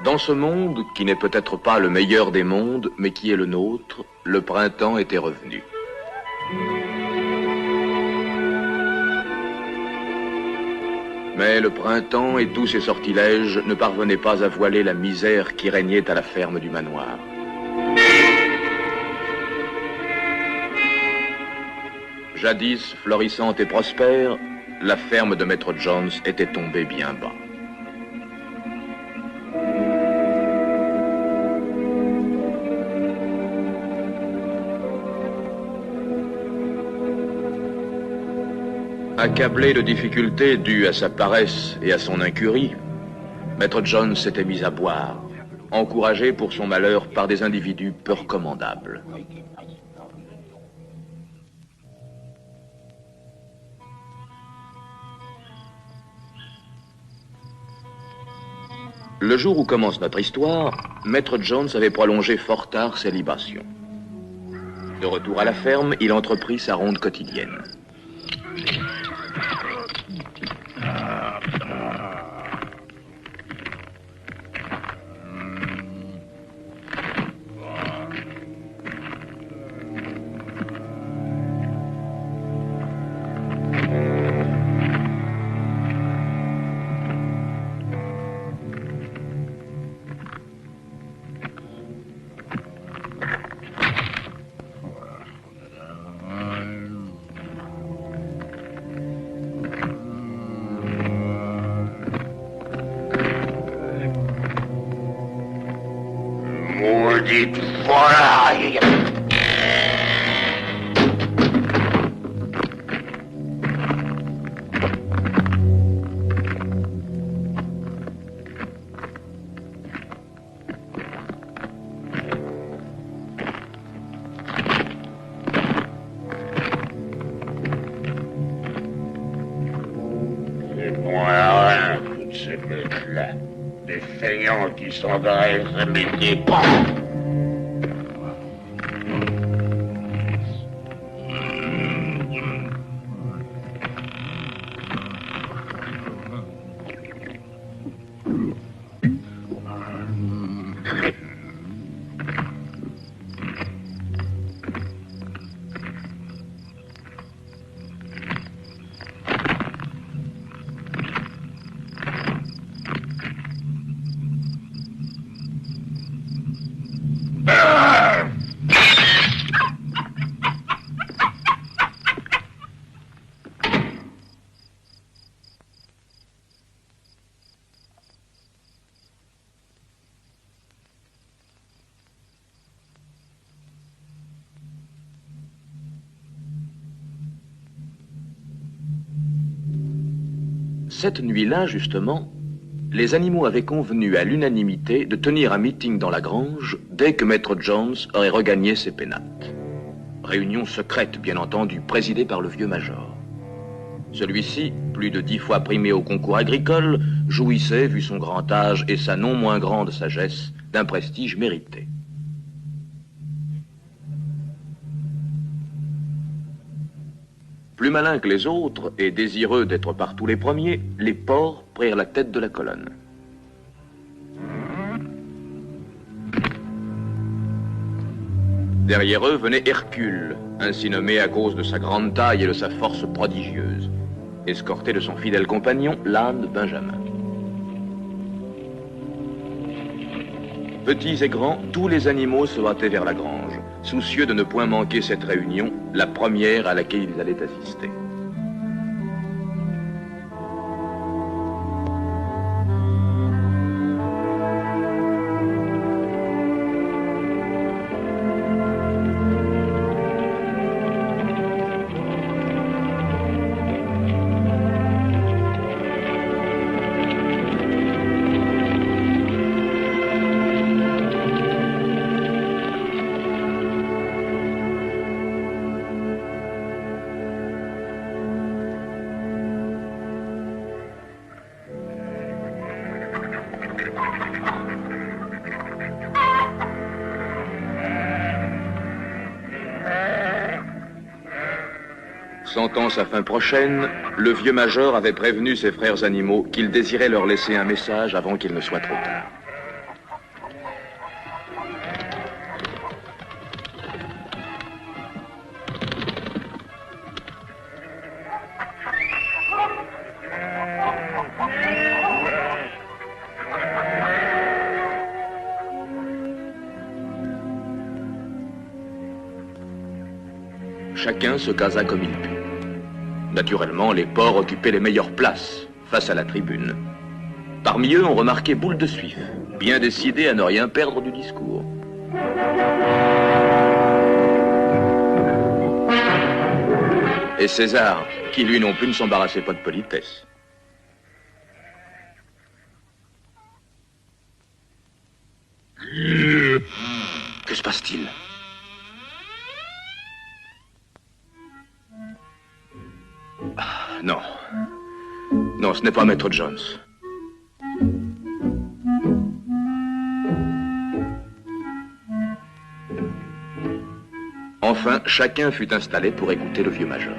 Dans ce monde, qui n'est peut-être pas le meilleur des mondes, mais qui est le nôtre, le printemps était revenu. Mais le printemps et tous ses sortilèges ne parvenaient pas à voiler la misère qui régnait à la ferme du manoir. Jadis florissante et prospère, la ferme de Maître Jones était tombée bien bas. Accablé de difficultés dues à sa paresse et à son incurie, Maître Jones s'était mis à boire, encouragé pour son malheur par des individus peu recommandables. Le jour où commence notre histoire, Maître Jones avait prolongé fort tard ses libations. De retour à la ferme, il entreprit sa ronde quotidienne. Maudite volaille! C'est bon à rien, toutes ces bêtes-là. Des feignants qui sont dans les métiers. Cette nuit-là, justement, les animaux avaient convenu à l'unanimité de tenir un meeting dans la grange dès que Maître Jones aurait regagné ses pénates. Réunion secrète, bien entendu, présidée par le vieux major. Celui-ci, plus de 10 fois primé au concours agricole, jouissait, vu son grand âge et sa non moins grande sagesse, d'un prestige mérité. Plus malins que les autres et désireux d'être partout les premiers, les porcs prirent la tête de la colonne. Derrière eux venait Hercule, ainsi nommé à cause de sa grande taille et de sa force prodigieuse, escorté de son fidèle compagnon, l'âne Benjamin. Petits et grands, tous les animaux se hâtaient vers la grange, soucieux de ne point manquer cette réunion, la première à laquelle ils allaient assister. Sentant sa fin prochaine, le vieux major avait prévenu ses frères animaux qu'il désirait leur laisser un message avant qu'il ne soit trop tard. chacun se casa comme il put. Naturellement, les porcs occupaient les meilleures places, face à la tribune. Parmi eux, on remarquait Boule de Suif, bien décidé à ne rien perdre du discours. Et César, qui lui non plus ne s'embarrassait pas de politesse. Que se passe-t-il? Non. Non, ce n'est pas Maître Jones. Enfin, chacun fut installé pour écouter le vieux major.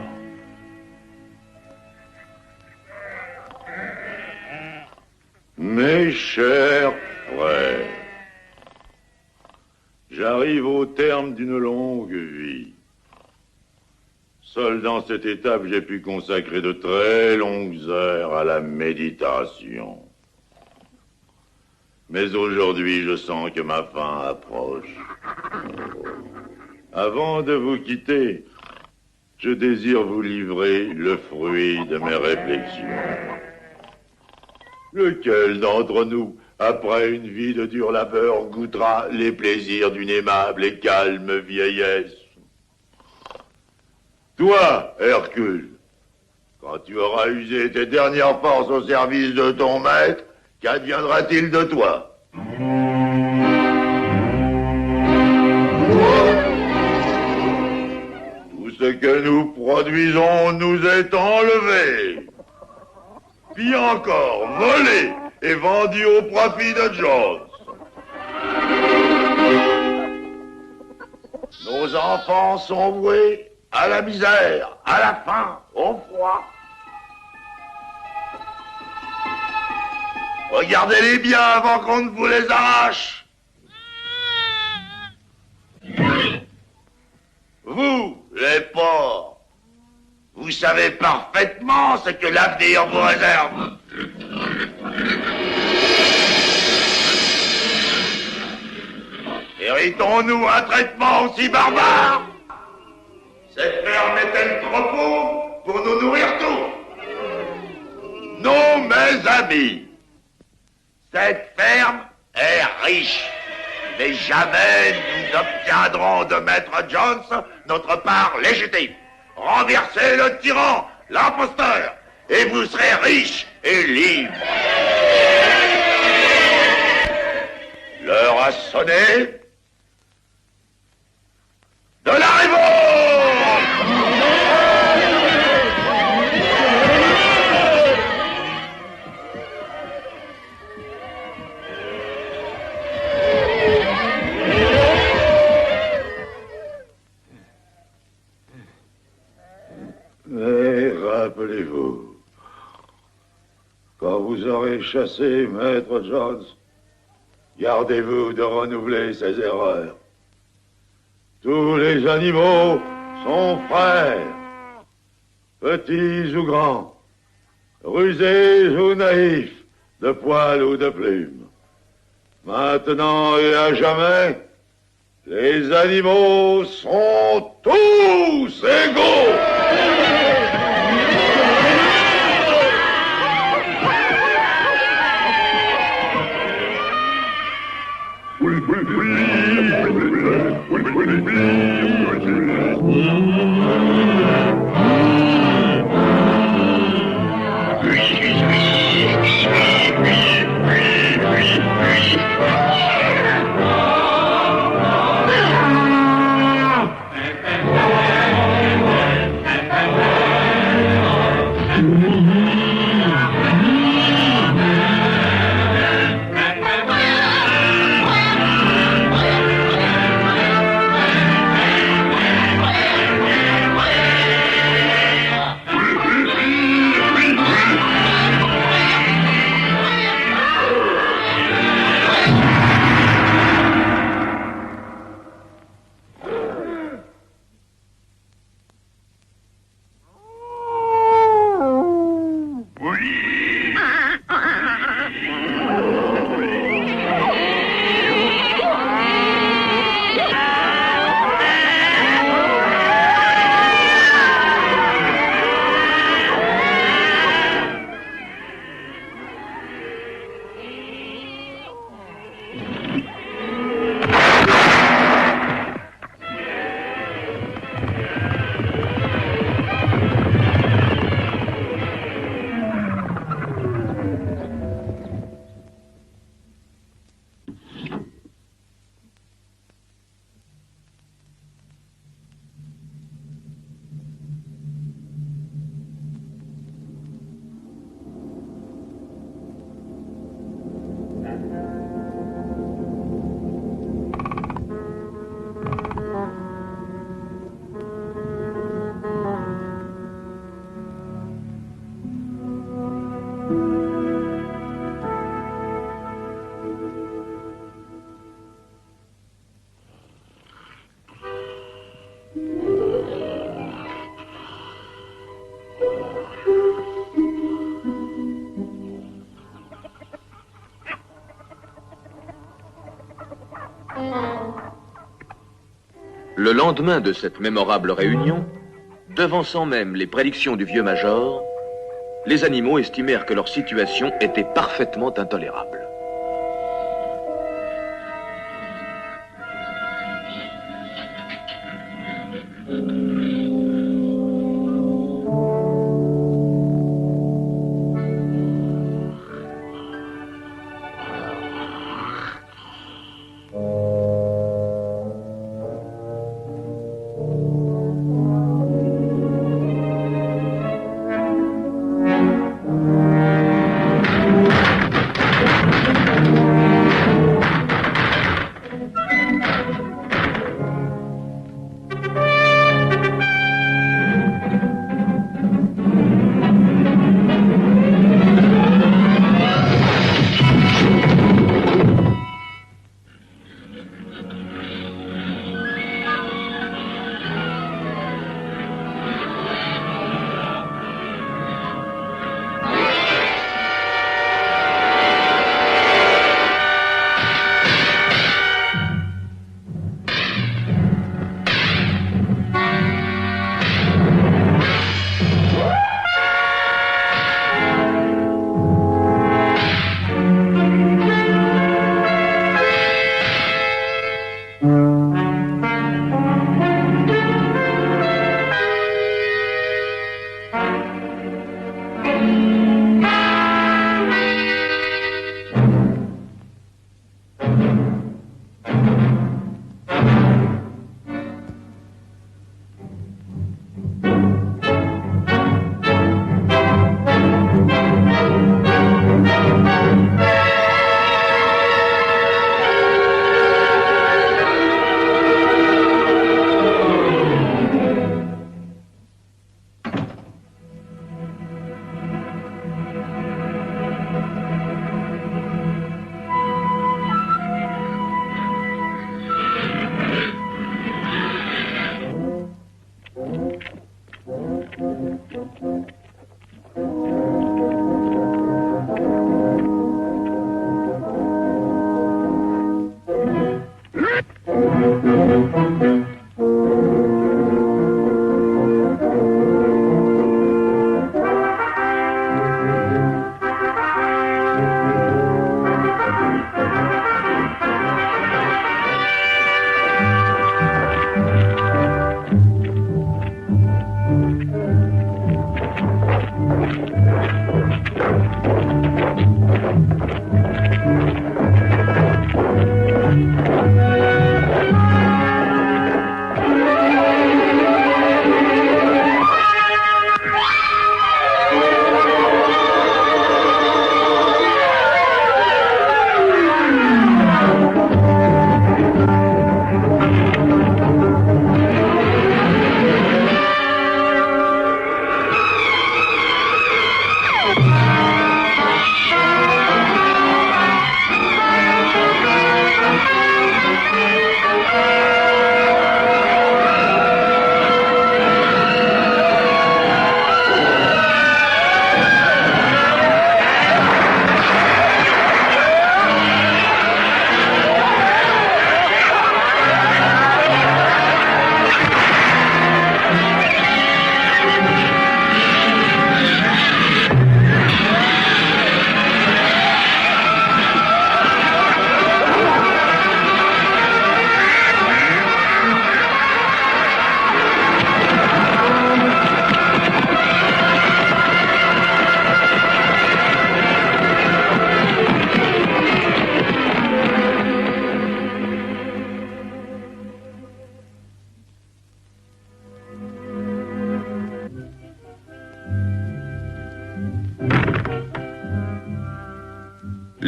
Mes chers frères, j'arrive au terme d'une longue vie. Seul dans cette étape, j'ai pu consacrer de très longues heures à la méditation. Mais aujourd'hui, je sens que ma fin approche. Avant de vous quitter, je désire vous livrer le fruit de mes réflexions. Lequel d'entre nous, après une vie de dur labeur, goûtera les plaisirs d'une aimable et calme vieillesse? Toi, Hercule, quand tu auras usé tes dernières forces au service de ton maître, qu'adviendra-t-il de toi? Tout ce que nous produisons nous est enlevé, puis encore volé et vendu au profit de Jones. Nos enfants sont voués à la misère, à la faim, au froid. Regardez-les bien avant qu'on ne vous les arrache. Vous, les porcs, vous savez parfaitement ce que l'avenir vous réserve. Méritons-nous un traitement aussi barbare? Cette ferme est-elle trop pauvre pour nous nourrir tous? Non, mes amis. Cette ferme est riche. Mais jamais nous obtiendrons de Maître Jones notre part légitime. Renversez le tyran, l'imposteur, et vous serez riche et libre. L'heure a sonné de la révolte! Mais rappelez-vous, quand vous aurez chassé Maître Jones, gardez-vous de renouveler ses erreurs. Tous les animaux sont frères, petits ou grands, rusés ou naïfs, de poils ou de plumes. Maintenant et à jamais, les animaux sont tous égaux. Le lendemain de cette mémorable réunion, devançant même les prédictions du vieux major, les animaux estimèrent que leur situation était parfaitement intolérable.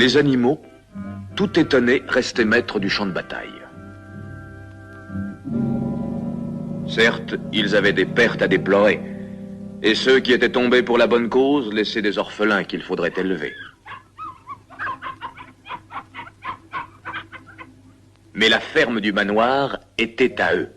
Les animaux, tout étonnés, restaient maîtres du champ de bataille. Certes, ils avaient des pertes à déplorer, et ceux qui étaient tombés pour la bonne cause laissaient des orphelins qu'il faudrait élever. Mais la ferme du manoir était à eux.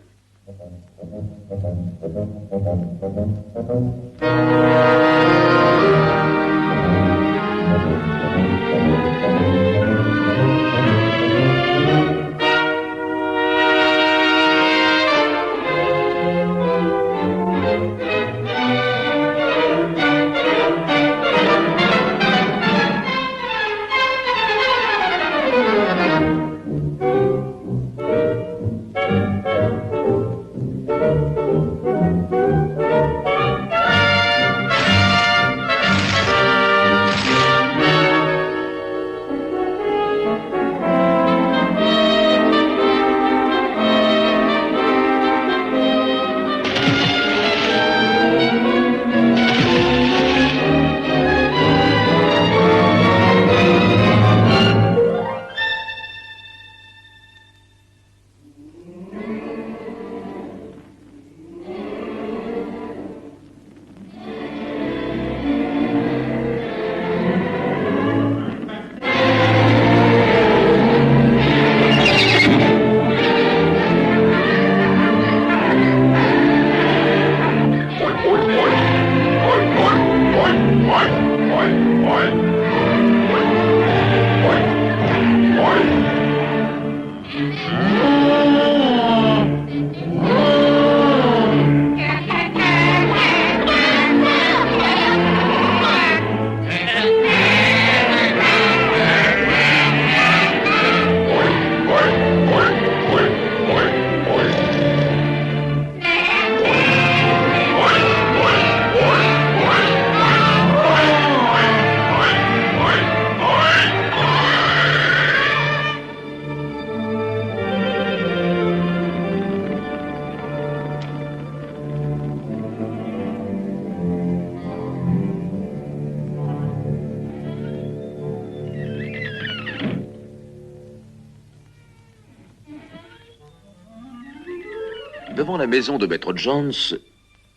Devant la maison de Maître Jones,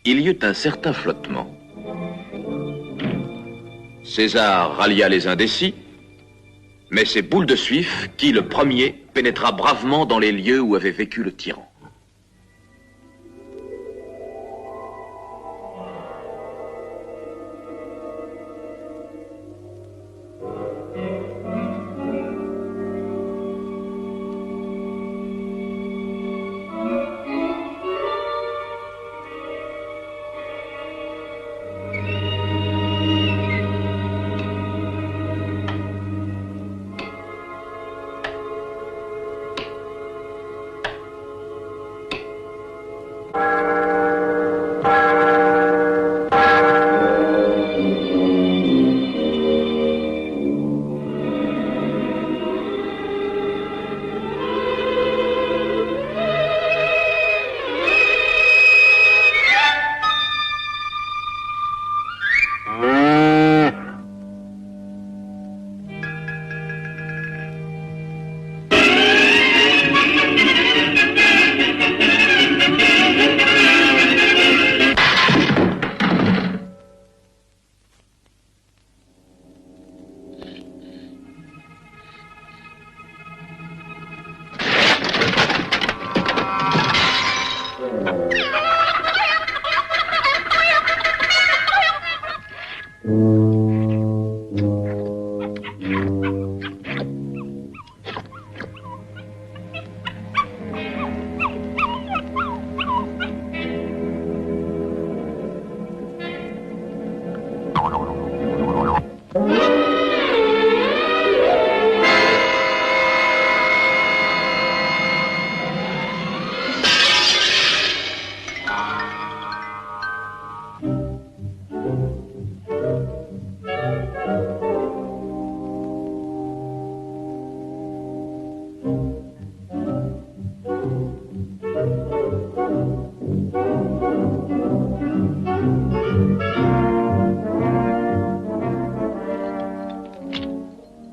il y eut un certain flottement. César rallia les indécis, mais c'est Boule de Suif qui, le premier, pénétra bravement dans les lieux où avait vécu le tyran.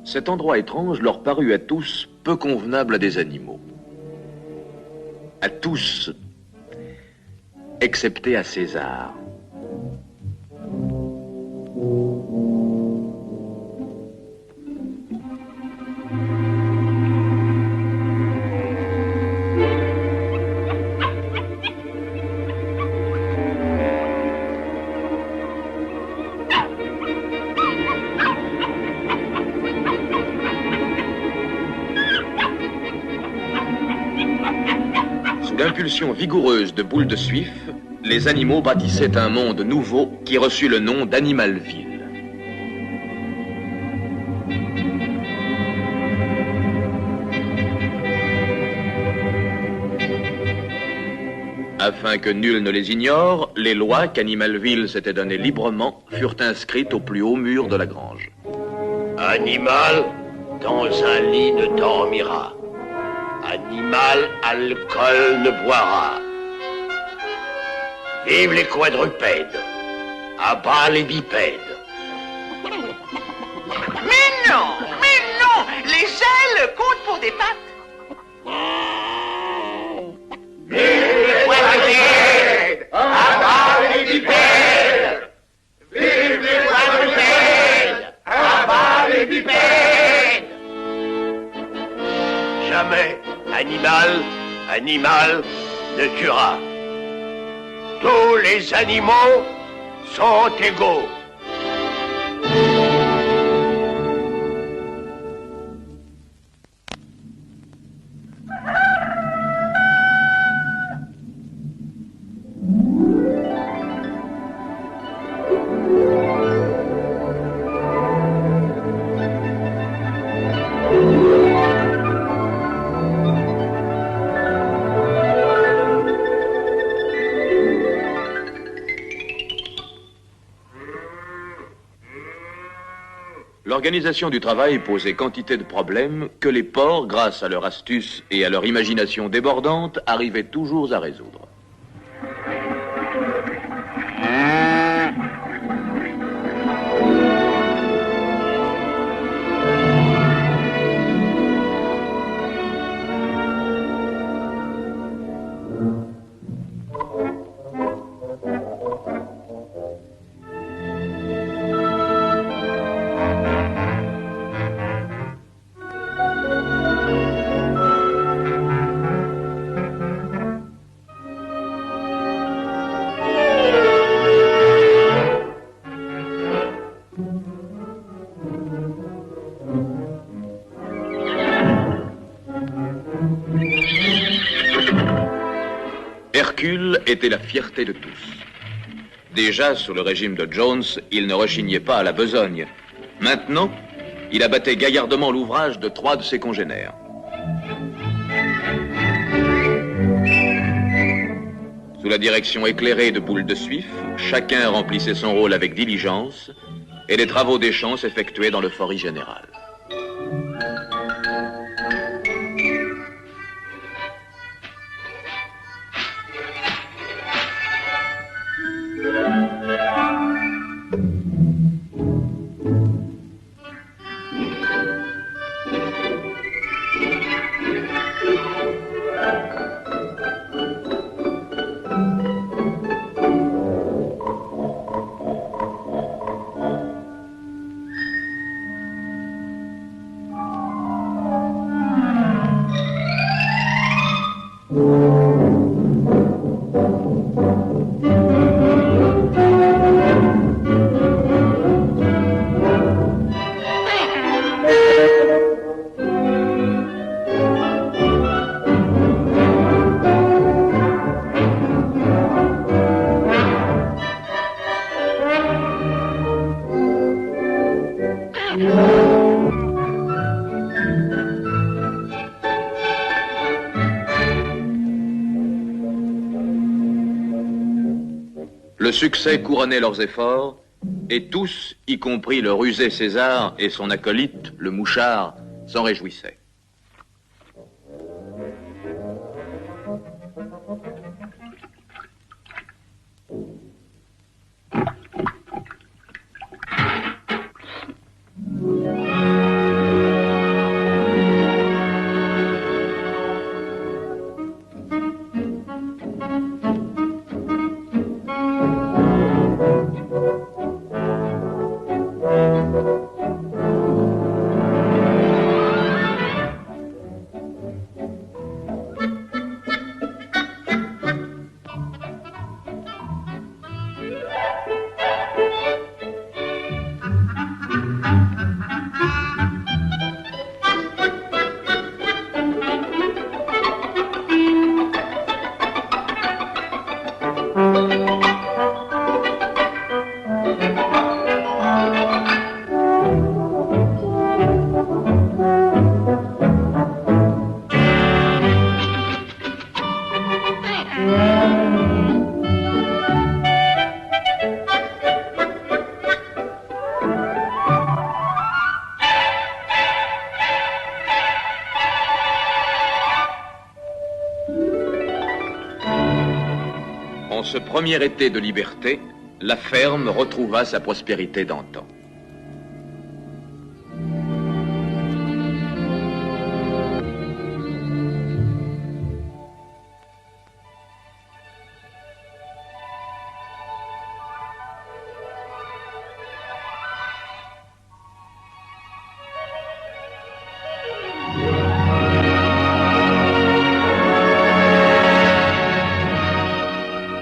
Cet endroit étrange leur parut à tous peu convenable à des animaux. À tous, excepté à César. Sous l'impulsion vigoureuse de Boule de Suif, les animaux bâtissaient un monde nouveau qui reçut le nom d'Animalville. Afin que nul ne les ignore, les lois qu'Animalville s'était données librement furent inscrites au plus haut mur de la grange. Animal, dans un lit ne dormira. Animal, alcool ne boira. Vive les quadrupèdes. À bas les bipèdes. Mais non, les ailes comptent pour des pattes. Vive les quadrupèdes. À bas les bipèdes. Vive les quadrupèdes. À bas les bipèdes. Jamais animal ne tuera. Tous les animaux sont égaux. L'organisation du travail posait quantité de problèmes que les porcs, grâce à leur astuce et à leur imagination débordante, arrivaient toujours à résoudre. Hercule était la fierté de tous. Déjà, sous le régime de Jones, il ne rechignait pas à la besogne. Maintenant, il abattait gaillardement l'ouvrage de 3 de ses congénères. Sous la direction éclairée de Boule de Suif, chacun remplissait son rôle avec diligence et les travaux des champs s'effectuaient dans le fort général. Le succès couronnait leurs efforts, et tous, y compris le rusé César et son acolyte, le mouchard, s'en réjouissaient. En ce premier été de liberté, la ferme retrouva sa prospérité d'antan.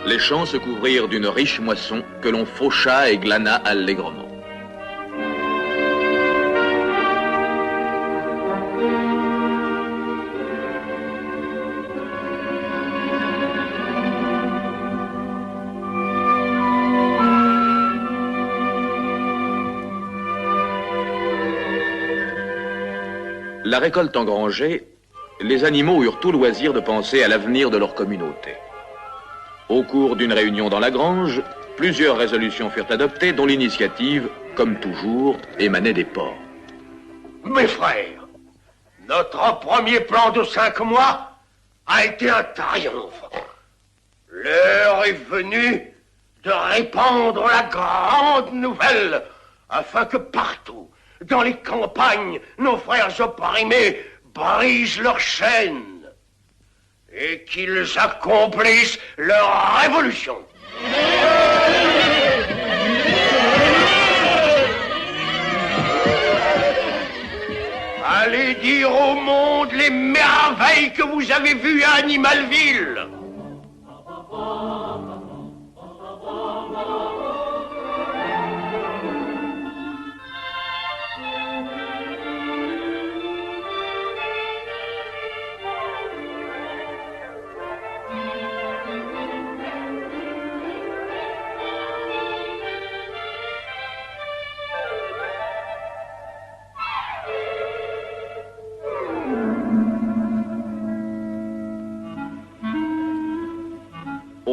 Les champs se couvrirent d'une riche moisson que l'on faucha et glana allègrement. La récolte engrangée, les animaux eurent tout loisir de penser à l'avenir de leur communauté. Au cours d'une réunion dans la grange, plusieurs résolutions furent adoptées dont l'initiative, comme toujours, émanait des porcs. Mes frères, notre premier plan de 5 mois a été un triomphe. L'heure est venue de répandre la grande nouvelle afin que partout, dans les campagnes, nos frères opprimés brisent leurs chaînes et qu'ils accomplissent leur révolution. Allez dire au monde les merveilles que vous avez vues à Animalville.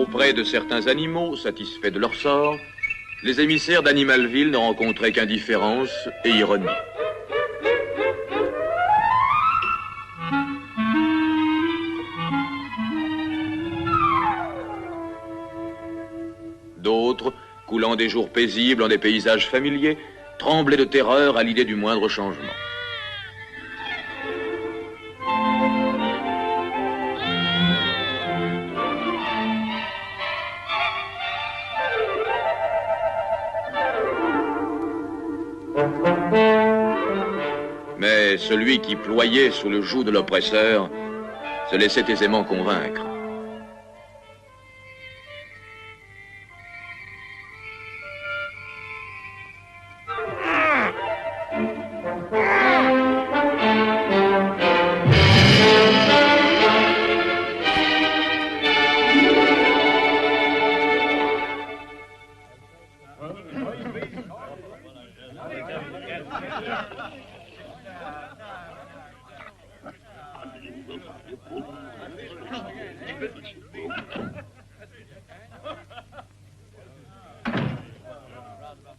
Auprès de certains animaux, satisfaits de leur sort, les émissaires d'Animalville ne rencontraient qu'indifférence et ironie. D'autres, coulant des jours paisibles en des paysages familiers, tremblaient de terreur à l'idée du moindre changement. Mais celui qui ployait sous le joug de l'oppresseur se laissait aisément convaincre.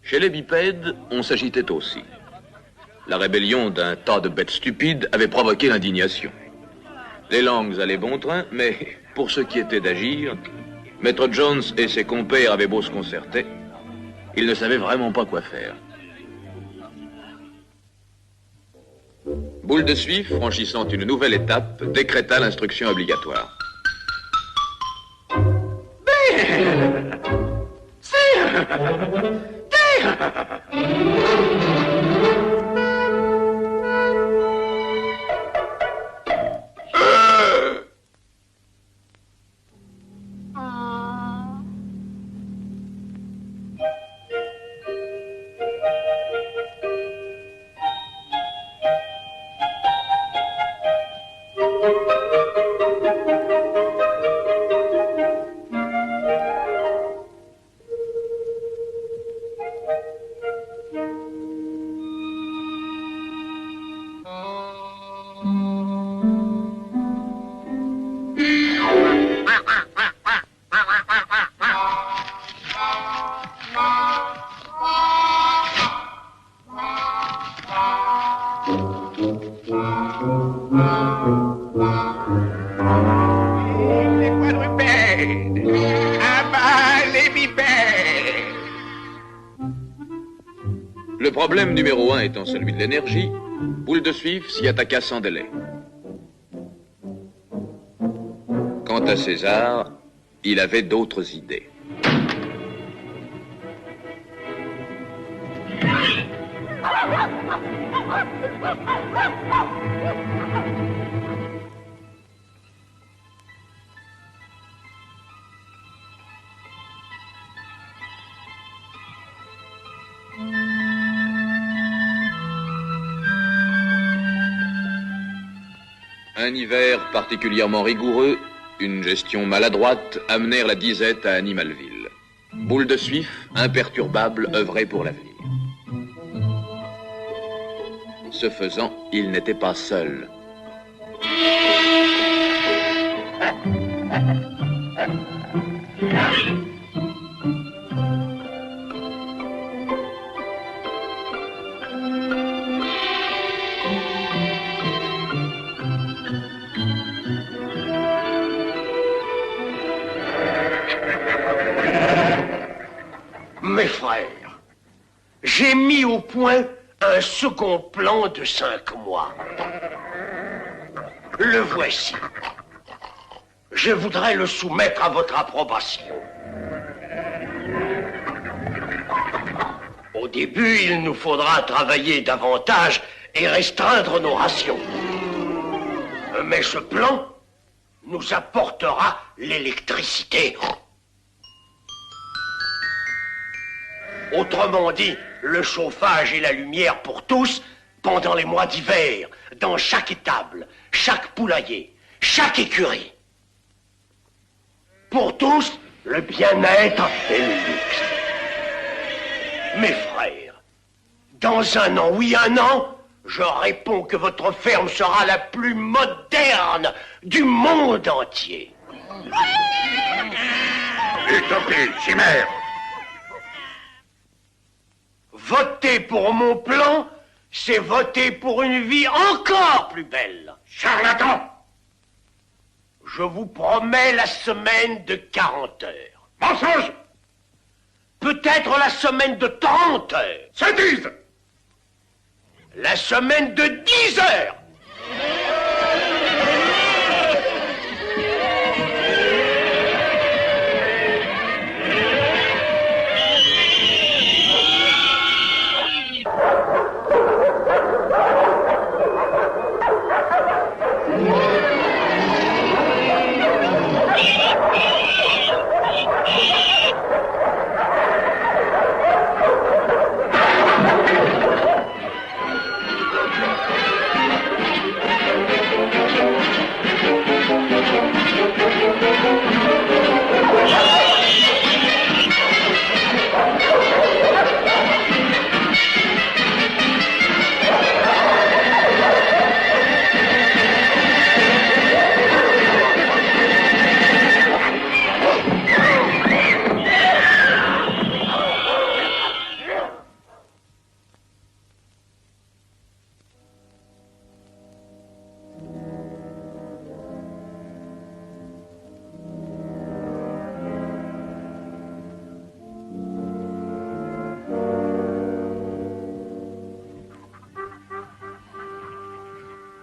Chez les bipèdes, on s'agitait aussi. La rébellion d'un tas de bêtes stupides avait provoqué l'indignation. Les langues allaient bon train, mais pour ce qui était d'agir, Maître Jones et ses compères avaient beau se concerter, ils ne savaient vraiment pas quoi faire. Boule de Suif, franchissant une nouvelle étape, décréta l'instruction obligatoire. Les quadrupèdes. À bas les bipèdes. Le problème numéro 1 étant celui de l'énergie, Boule de Suif s'y attaqua sans délai. Quant à César, il avait d'autres idées. Un hiver particulièrement rigoureux, une gestion maladroite amenèrent la disette à Animalville. Boule de Suif, imperturbable, œuvrait pour l'avenir. Ce faisant, il n'était pas seul. Mes frères, j'ai mis au point un second plan de 5 mois. Le voici. Je voudrais le soumettre à votre approbation. Au début, il nous faudra travailler davantage et restreindre nos rations. Mais ce plan nous apportera l'électricité. Autrement dit, le chauffage et la lumière pour tous pendant les mois d'hiver, dans chaque étable, chaque poulailler, chaque écurie. Pour tous, le bien-être et le luxe. Mes frères, dans 1 an, oui 1 an, je réponds que votre ferme sera la plus moderne du monde entier. Utopie, chimère. Voter pour mon plan, c'est voter pour une vie encore plus belle. Charlatan. Je vous promets la semaine de 40 heures. Mensonge. Peut-être la semaine de 30 heures. Sottise. La semaine de 10 heures.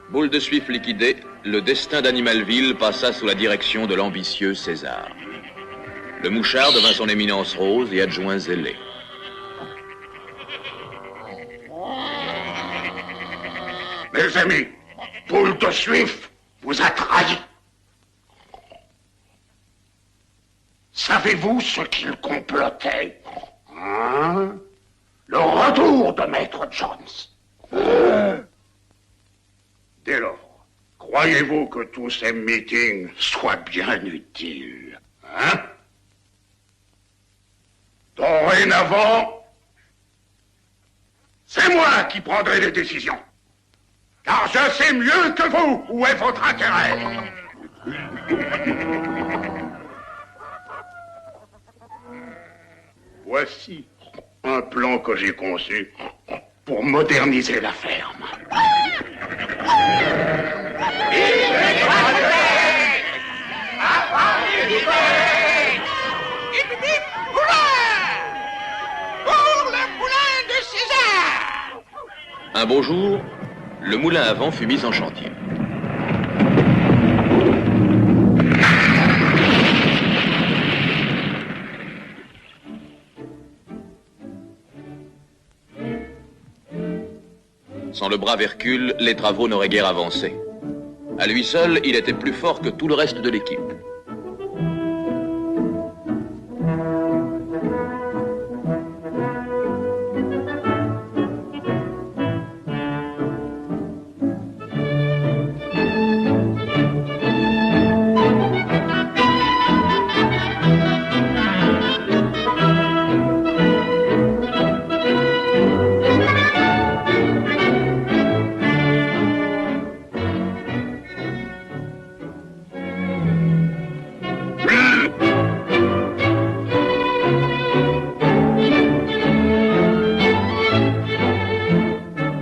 Boule de suif liquidée, le destin d'Animalville passa sous la direction de l'ambitieux César. Le mouchard devint son éminence rose et adjoint zélé. Mes amis, Boule de suif vous a trahi. Savez-vous ce qu'il complotait? Hein? Le retour de Maître Jones. Dès lors, croyez-vous que tous ces meetings soient bien utiles? Hein? Dorénavant, c'est moi qui prendrai les décisions. Car je sais mieux que vous où est votre intérêt. Voici un plan que j'ai conçu pour moderniser la ferme. Un beau jour, le moulin à vent fut mis en chantier. Sans le brave Hercule, les travaux n'auraient guère avancé. À lui seul, il était plus fort que tout le reste de l'équipe.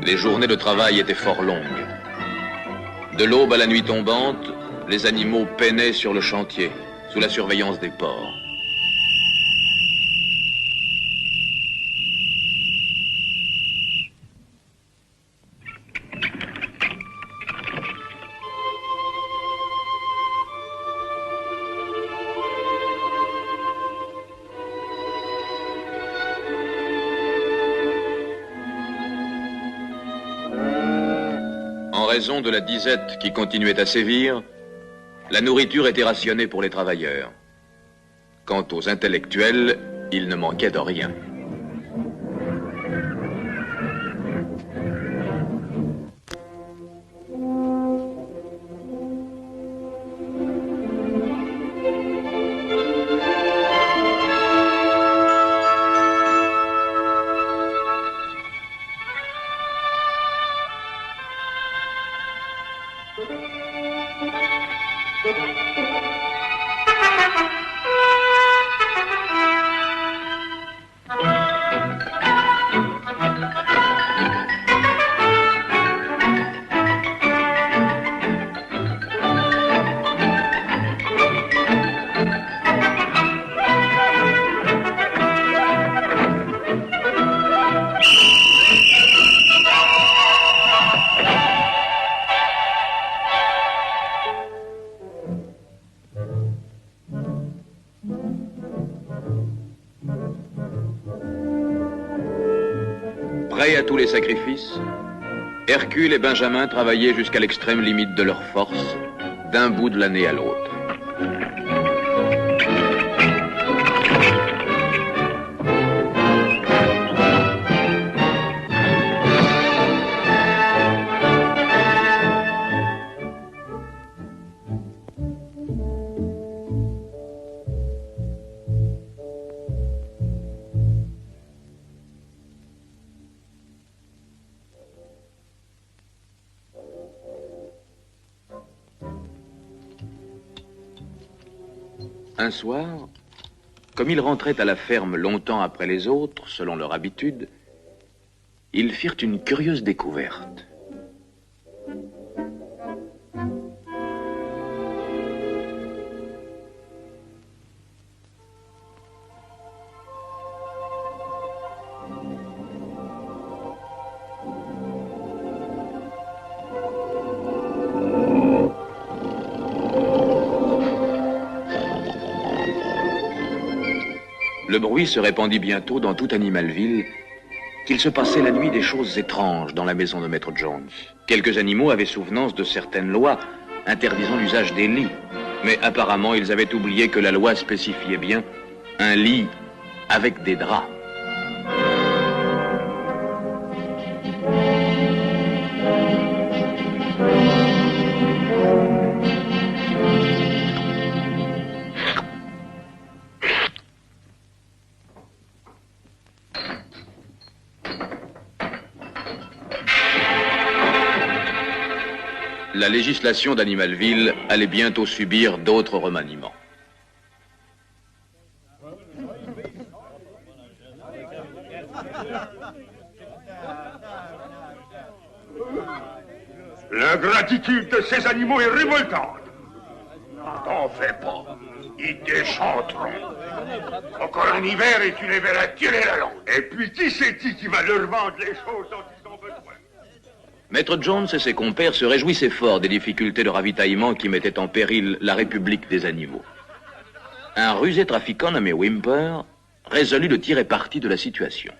Les journées de travail étaient fort longues. De l'aube à la nuit tombante, les animaux peinaient sur le chantier, sous la surveillance des porcs. En raison de la disette qui continuait à sévir, la nourriture était rationnée pour les travailleurs. Quant aux intellectuels, il ne manquait de rien. Prêts à tous les sacrifices, Hercule et Benjamin travaillaient jusqu'à l'extrême limite de leur force, d'un bout de l'année à l'autre. Un soir, comme ils rentraient à la ferme longtemps après les autres, selon leur habitude, ils firent une curieuse découverte. Le bruit se répandit bientôt dans toute Animalville qu'il se passait la nuit des choses étranges dans la maison de Maître Jones. Quelques animaux avaient souvenance de certaines lois interdisant l'usage des lits, mais apparemment ils avaient oublié que la loi spécifiait bien un lit avec des draps. La législation d'Animalville allait bientôt subir d'autres remaniements. L'ingratitude de ces animaux est révoltante. T'en fais pas. Ils déchanteront. Encore un hiver et tu les verras tirer la langue. Et puis qui c'est-il qui va leur vendre les choses dont ils ont besoin? Maître Jones et ses compères se réjouissaient fort des difficultés de ravitaillement qui mettaient en péril la République des animaux. Un rusé trafiquant nommé Whymper résolut de tirer parti de la situation.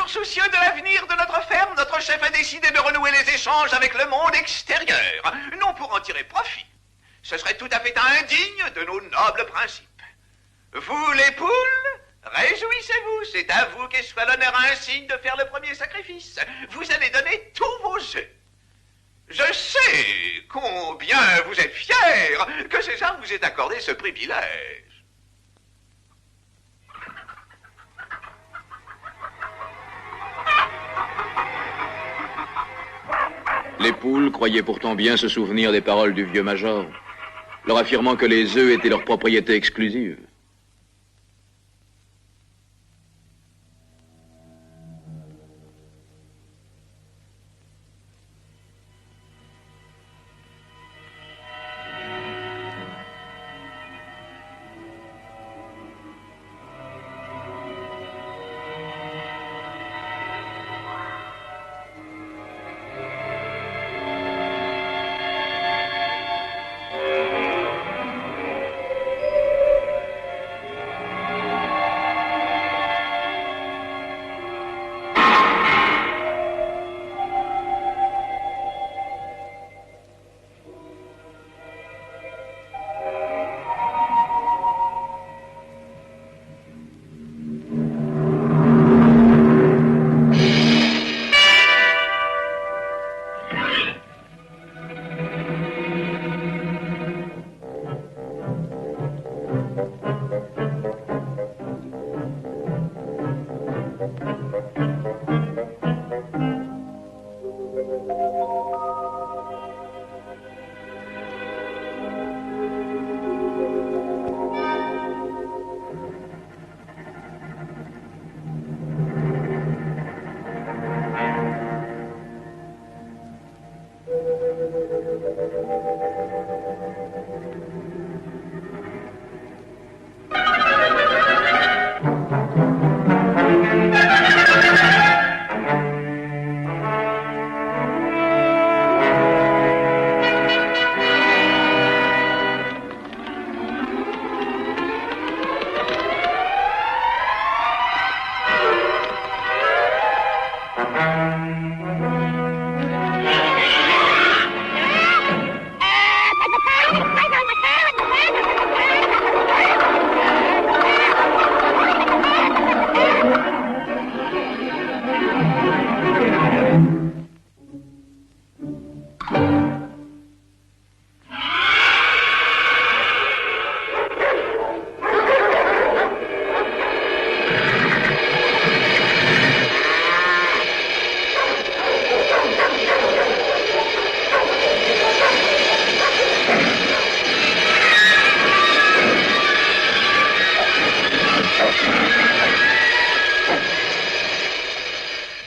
Soucieux de l'avenir de notre ferme, notre chef a décidé de renouer les échanges avec le monde extérieur, non pour en tirer profit. Ce serait tout à fait indigne de nos nobles principes. Vous, les poules, réjouissez-vous, c'est à vous qu'est soit l'honneur insigne de faire le premier sacrifice. Vous allez donner tous vos œufs. Je sais combien vous êtes fiers que César vous ait accordé ce privilège. Les poules croyaient pourtant bien se souvenir des paroles du vieux major, leur affirmant que les œufs étaient leur propriété exclusive.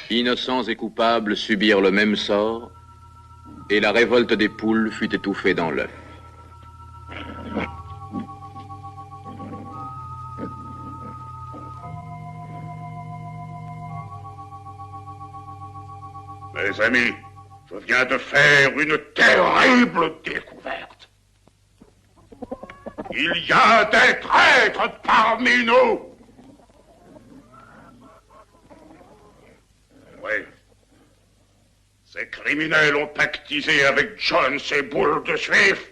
Innocents et coupables subirent le même sort, et la révolte des poules fut étouffée dans l'œuf. Mes amis, je viens de faire une terrible découverte. Il y a des traîtres parmi nous. Oui. Ces criminels ont pactisé avec Jones et Boule de Suif.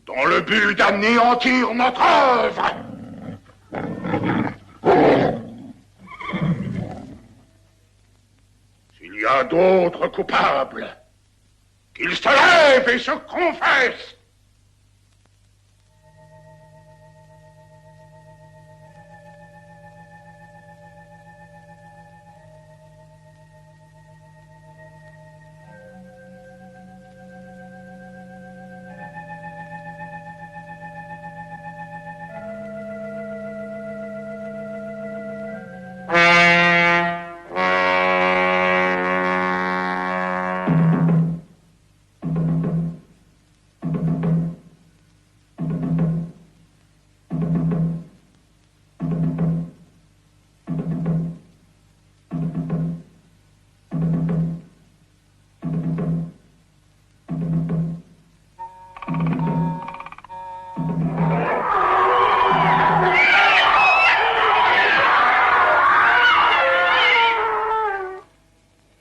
Dans le but d'anéantir notre œuvre. S'il y a d'autres coupables, qu'ils se lèvent et se confessent.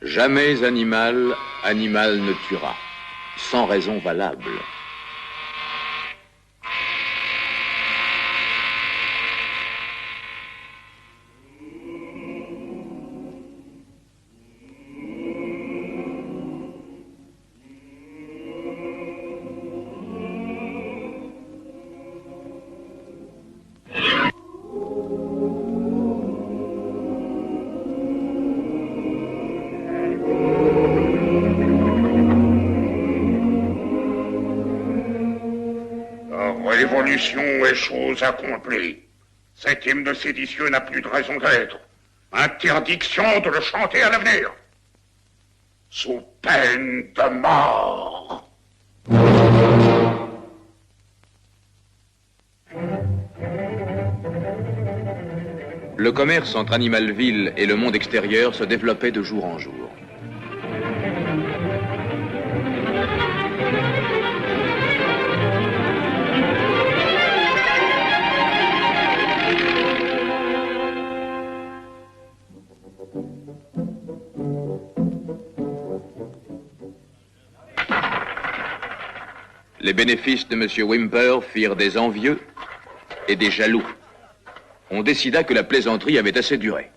Jamais animal ne tuera, sans raison valable. Révolution est chose accomplie. Cet hymne séditieux n'a plus de raison d'être. Interdiction de le chanter à l'avenir. Sous peine de mort. Le commerce entre Animalville et le monde extérieur se développait de jour en jour. Les bénéfices de M. Whymper firent des envieux et des jaloux. On décida que la plaisanterie avait assez duré.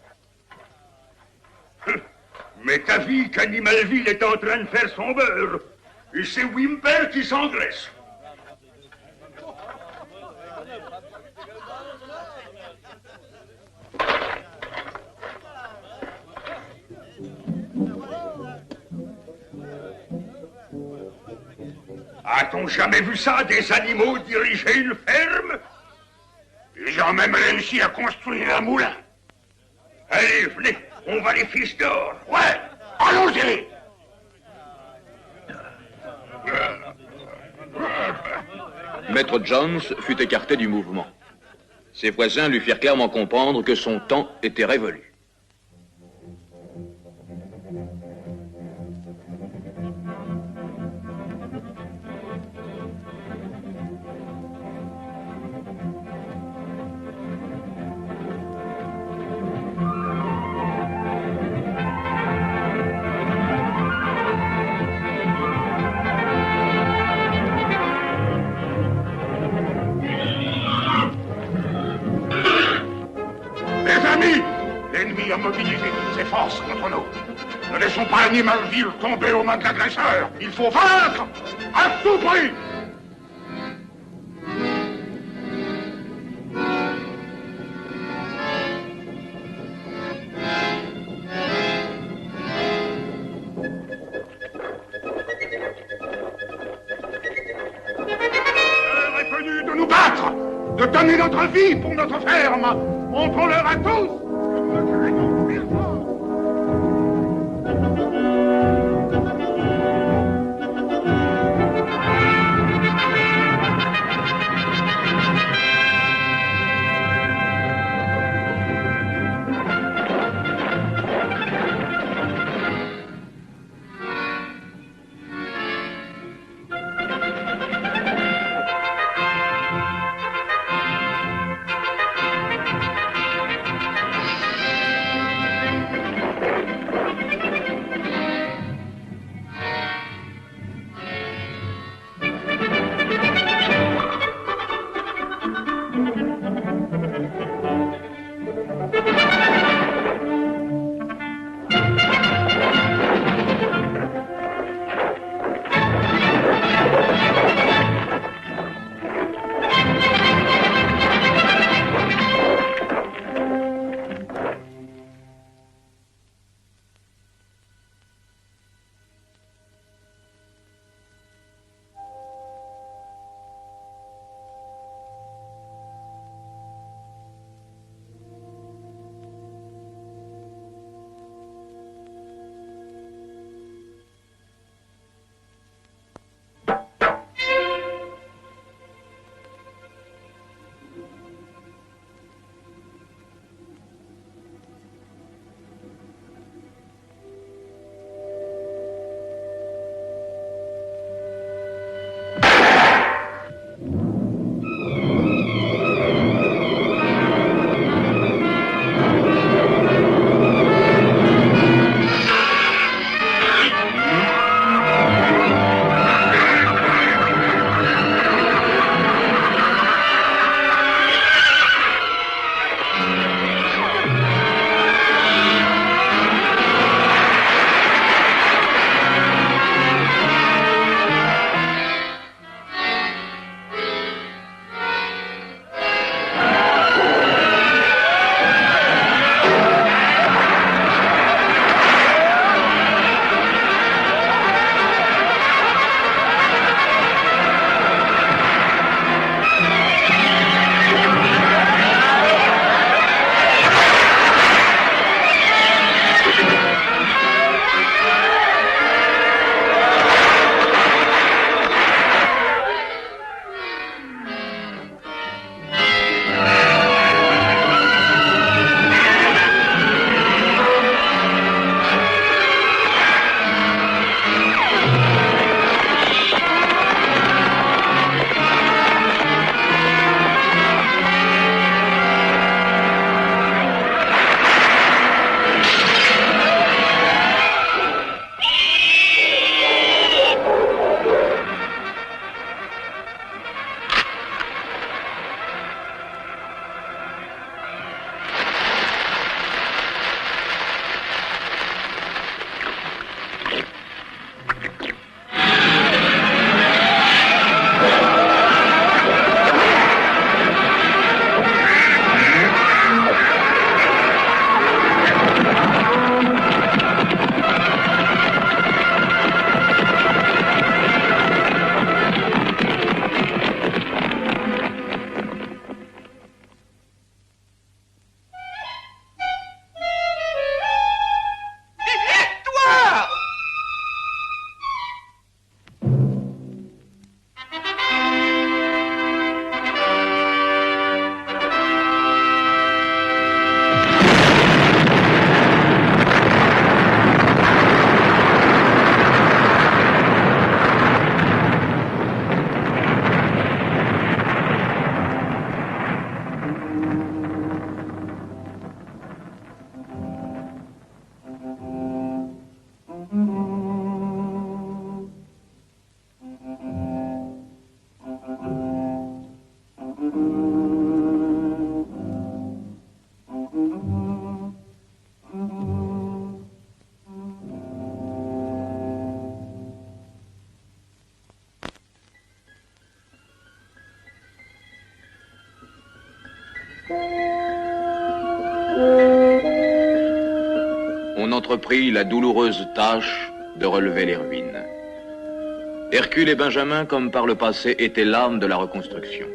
Mais t'as vu qu'Animalville est en train de faire son beurre. Et c'est Whymper qui s'engraisse. A-t-on jamais vu ça, des animaux diriger une ferme? Ils ont même réussi à construire un moulin. Allez, venez, on va les fiches dehors. Ouais, allons-y. Maître Jones fut écarté du mouvement. Ses voisins lui firent clairement comprendre que son temps était révolu. amis, l'ennemi a mobilisé toutes ses forces contre nous. Ne laissons pas Animalville tomber aux mains de l'agresseur. Il faut vaincre à tout prix. L'heure est venue de nous battre, de donner notre vie pour notre ferme. Montrons-leur à tous que nous ne craignons personne. On entreprit la douloureuse tâche de relever les ruines. Hercule et Benjamin, comme par le passé, étaient l'âme de la reconstruction.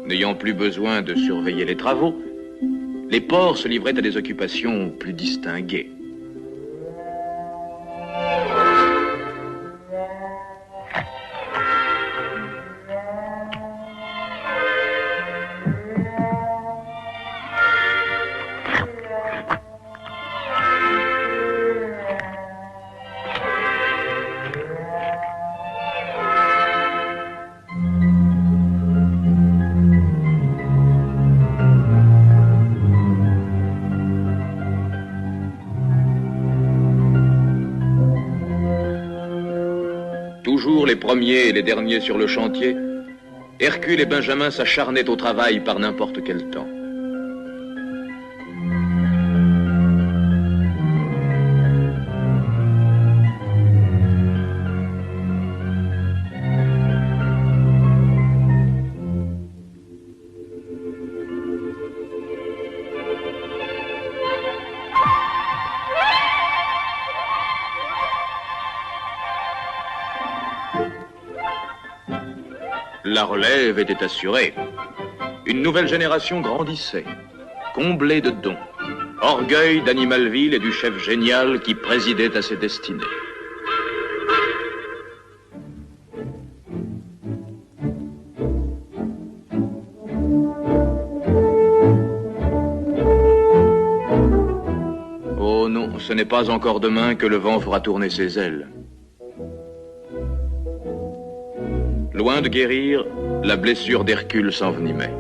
N'ayant plus besoin de surveiller les travaux, les porcs se livraient à des occupations plus distinguées. Toujours les premiers et les derniers sur le chantier, Hercule et Benjamin s'acharnaient au travail par n'importe quel temps. La relève était assurée. Une nouvelle génération grandissait, comblée de dons, orgueil d'Animalville et du chef génial qui présidait à ses destinées. Oh non, ce n'est pas encore demain que le vent fera tourner ses ailes. Loin de guérir, la blessure d'Hercule s'envenimait.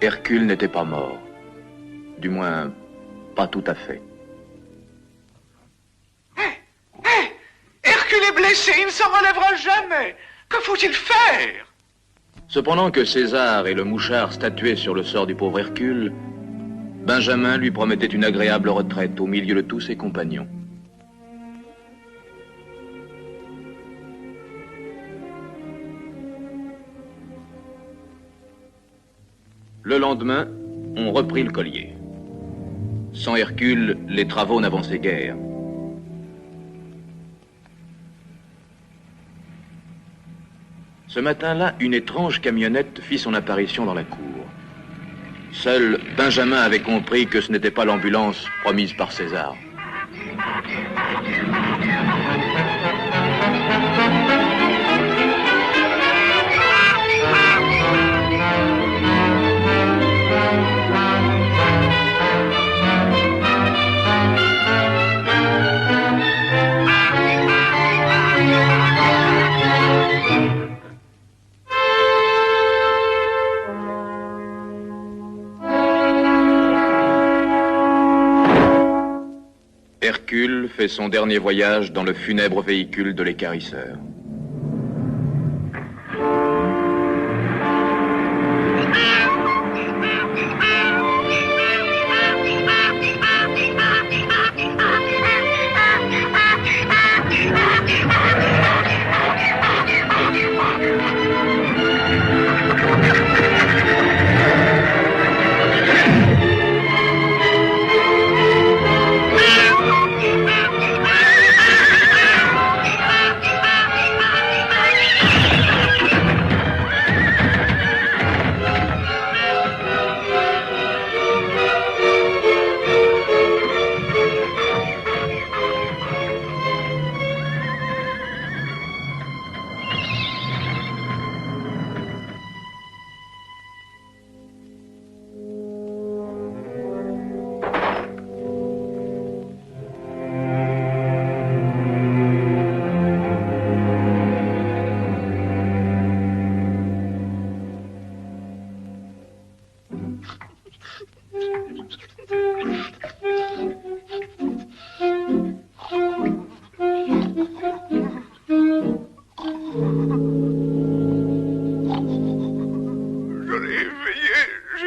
Hercule n'était pas mort. Du moins, pas tout à fait. Hercule est blessé, il ne s'en relèvera jamais. Que faut-il faire? Cependant que César et le mouchard statuaient sur le sort du pauvre Hercule, Benjamin lui promettait une agréable retraite au milieu de tous ses compagnons. Le lendemain, on reprit le collier. Sans Hercule, les travaux n'avançaient guère. Ce matin-là, une étrange camionnette fit son apparition dans la cour. Seul Benjamin avait compris que ce n'était pas l'ambulance promise par César. Hercule fait son dernier voyage dans le funèbre véhicule de l'équarrisseur.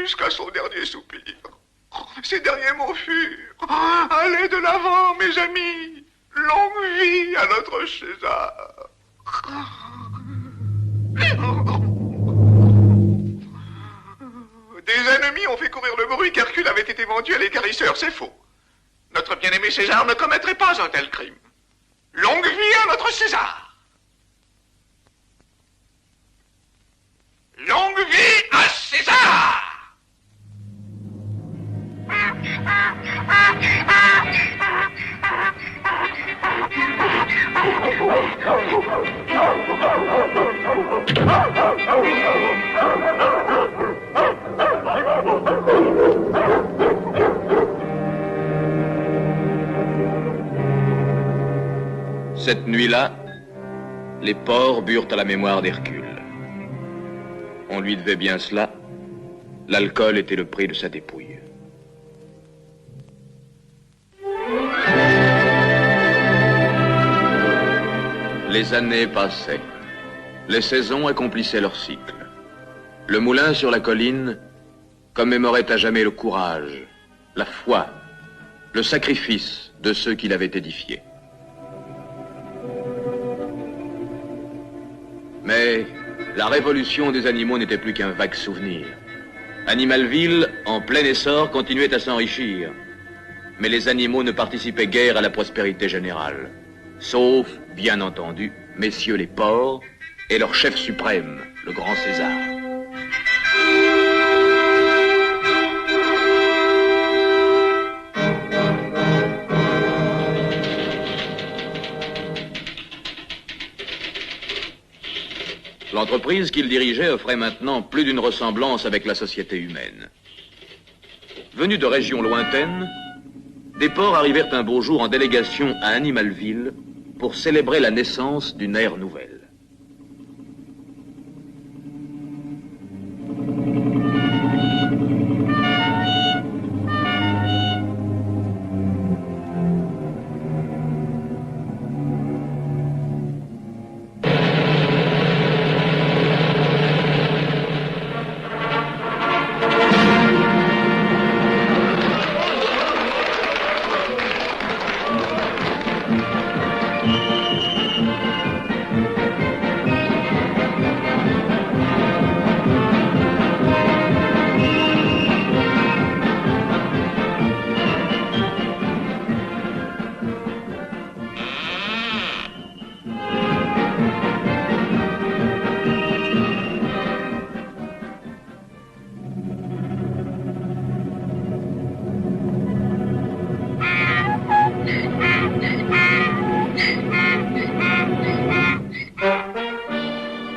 jusqu'à son dernier soupir. Ses derniers mots furent: allez de l'avant, mes amis, longue vie à notre César. Des ennemis ont fait courir le bruit qu'Hercule avait été vendu à l'équarrisseur, c'est faux. Notre bien-aimé César ne commettrait pas un tel crime. Longue vie à notre César. Longue vie à César. Cette nuit-là, les porcs burent à la mémoire d'Hercule. On lui devait bien cela. L'alcool était le prix de sa dépouille. Les années passaient. Les saisons accomplissaient leur cycle. Le moulin sur la colline commémorait à jamais le courage, la foi, le sacrifice de ceux qui l'avaient édifié. Mais la révolution des animaux n'était plus qu'un vague souvenir. Animalville, en plein essor, continuait à s'enrichir. Mais les animaux ne participaient guère à la prospérité générale. Sauf, bien entendu, messieurs les porcs et leur chef suprême, le grand César. L'entreprise qu'il dirigeait offrait maintenant plus d'une ressemblance avec la société humaine. Venus de régions lointaines, des porcs arrivèrent un beau jour en délégation à Animalville pour célébrer la naissance d'une ère nouvelle.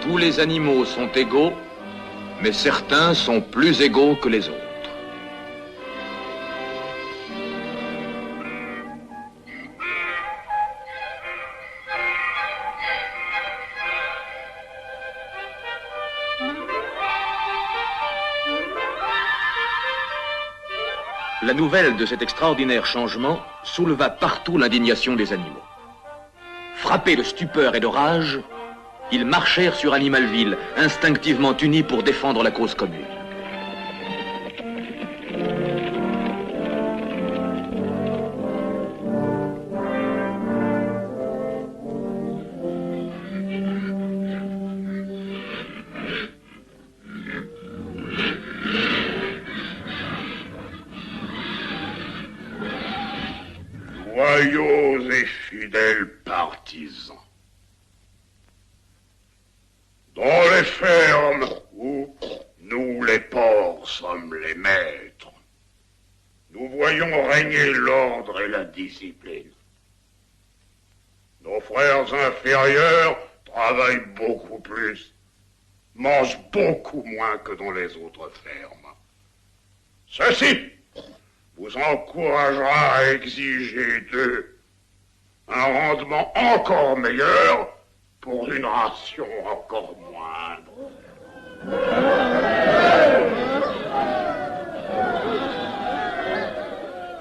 Tous les animaux sont égaux, mais certains sont plus égaux que les autres. La nouvelle de cet extraordinaire changement souleva partout l'indignation des animaux. Frappés de stupeur et de rage, ils marchèrent sur Animalville, instinctivement unis pour défendre la cause commune. Loyaux et fidèles partisans, dans les fermes où nous les porcs sommes les maîtres, nous voyons régner l'ordre et la discipline. Nos frères inférieurs travaillent beaucoup plus, mangent beaucoup moins que dans les autres fermes. Ceci vous encouragera à exiger d'eux un rendement encore meilleur pour une ration encore moindre.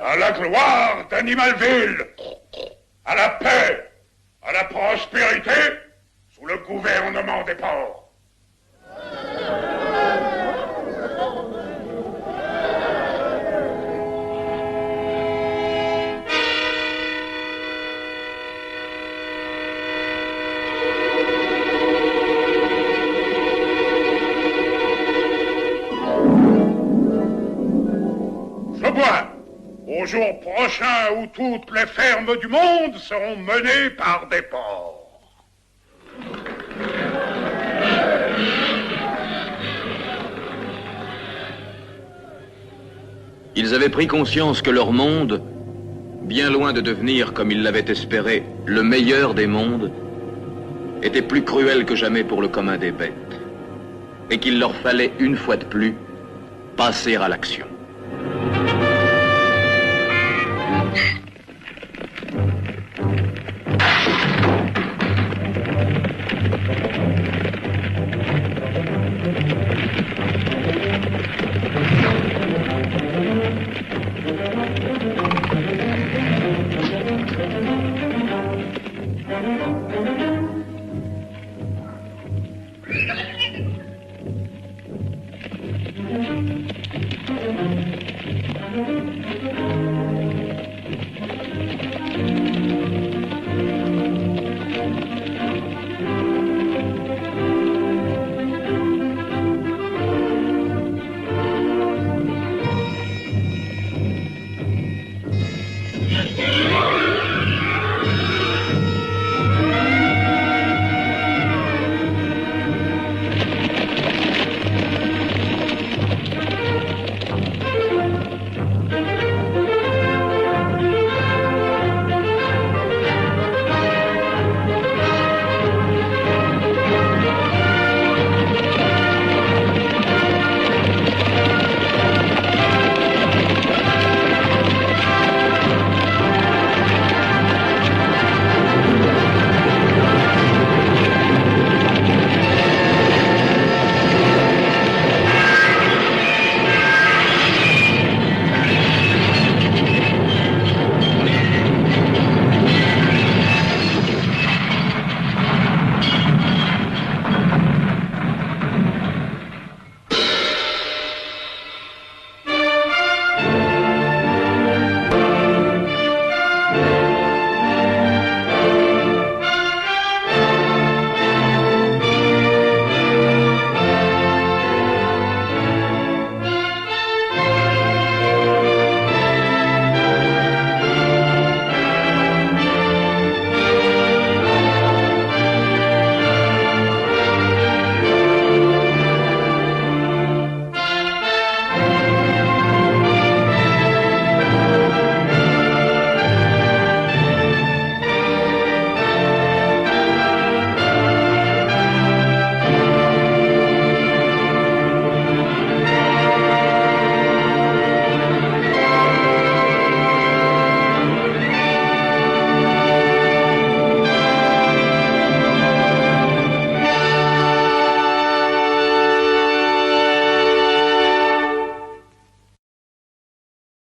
À la gloire d'Animalville, à la paix, à la prospérité, sous le gouvernement des porcs. au jour prochain où toutes les fermes du monde seront menées par des porcs. Ils avaient pris conscience que leur monde, bien loin de devenir, comme ils l'avaient espéré, le meilleur des mondes, était plus cruel que jamais pour le commun des bêtes, et qu'il leur fallait, une fois de plus, passer à l'action.